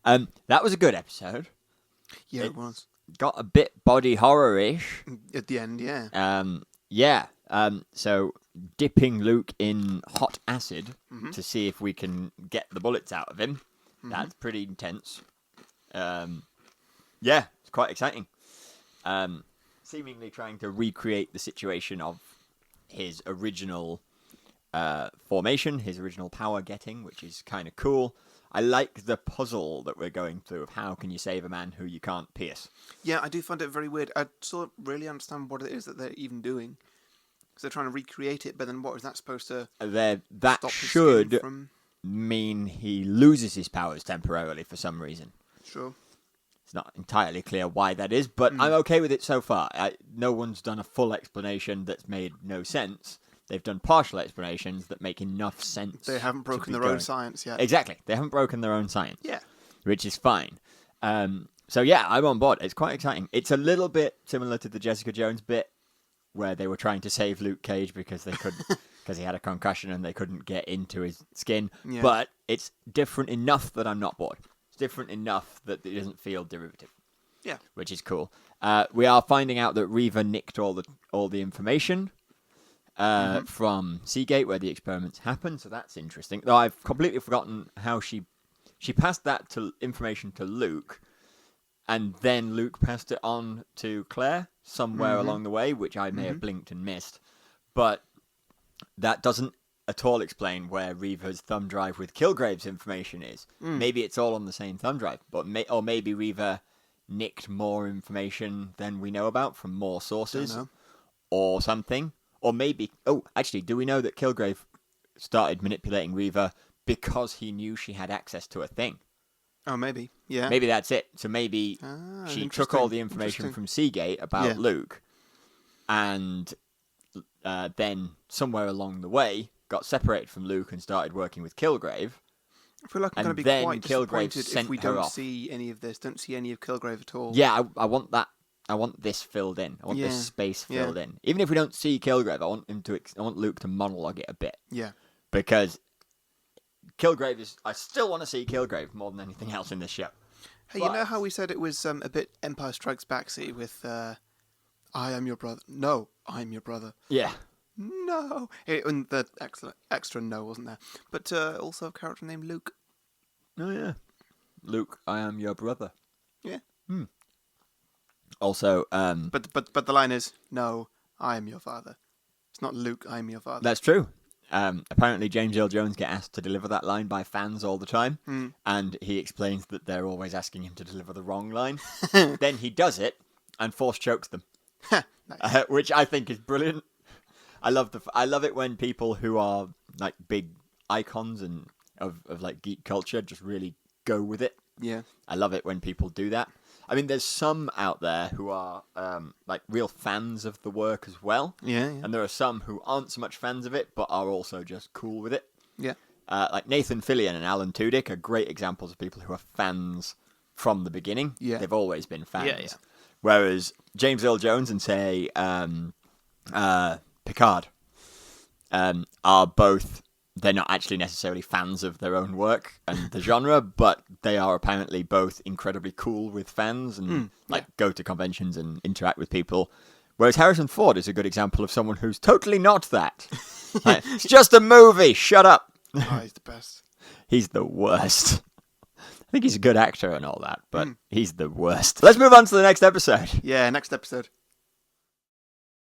That was a good episode. Yeah, it was. Got a bit body horror-ish. At the end, yeah. So dipping Luke in hot acid to see if we can get the bullets out of him. That's pretty intense. It's quite exciting. Seemingly trying to recreate the situation of his original formation, his original power getting, which is kind of cool. I like the puzzle that we're going through of how can you save a man who you can't pierce. Yeah, I do find it very weird. I sort of really understand what it is that they're even doing. Because they're trying to recreate it, but then what is that supposed to that stop should from... mean he loses his powers temporarily for some reason. Sure. It's not entirely clear why that is, but I'm okay with it so far. No one's done a full explanation that's made no sense. They've done partial explanations that make enough sense. They haven't broken their own science yet. Exactly. They haven't broken their own science. Yeah. Which is fine. So yeah, I'm on board. It's quite exciting. It's a little bit similar to the Jessica Jones bit where they were trying to save Luke Cage because they couldn't, because he had a concussion and they couldn't get into his skin. Yeah. But it's different enough that I'm not bored. It's different enough that it doesn't feel derivative. Yeah. Which is cool. We are finding out that Reva nicked all the information from Seagate where the experiments happened, so that's interesting. Though I've completely forgotten how she passed that information to Luke, and then Luke passed it on to Claire somewhere along the way, which I may have blinked and missed. But that doesn't at all explain where Reva's thumb drive with Kilgrave's information is. Maybe it's all on the same thumb drive, but maybe Reva nicked more information than we know about from more sources or something. Or maybe... Oh, actually, do we know that Kilgrave started manipulating Reva because he knew she had access to a thing? Oh, maybe. Yeah. Maybe that's it. So maybe she took all the information from Seagate about Luke and then somewhere along the way got separated from Luke and started working with Kilgrave. I feel like I'm going to be quite disappointed if we don't see any of this, don't see any of Kilgrave at all. Yeah, I want that. I want this filled in. I want this space filled in. Even if we don't see Kilgrave, I want Luke to monologue it a bit. Yeah. Because Kilgrave is... I still want to see Kilgrave more than anything else in this show. Hey, you know how we said it was a bit Empire Strikes Back-y with I am your brother. No, I'm your brother. Yeah. No. And the extra no wasn't there. But also a character named Luke. Oh, yeah. Luke, I am your brother. Yeah. Also, But the line is, no, I am your father. It's not Luke, I am your father. That's true. Apparently James Earl Jones get asked to deliver that line by fans all the time, and he explains that they're always asking him to deliver the wrong line. Then he does it, and force chokes them. Nice. Which I think is brilliant. I love it when people who are like big icons and of like geek culture just really go with it. Yeah. I love it when people do that. I mean, there's some out there who are like real fans of the work as well. Yeah. And there are some who aren't so much fans of it, but are also just cool with it. Yeah. Like Nathan Fillion and Alan Tudyk are great examples of people who are fans from the beginning. Yeah. They've always been fans. Yeah. Whereas James Earl Jones and, say, Picard are both... They're not actually necessarily fans of their own work and the genre, but they are apparently both incredibly cool with fans and go to conventions and interact with people. Whereas Harrison Ford is a good example of someone who's totally not that. Like, it's just a movie, shut up. Oh, he's the best. He's the worst. I think he's a good actor and all that, but he's the worst. Let's move on to the next episode. Yeah, next episode.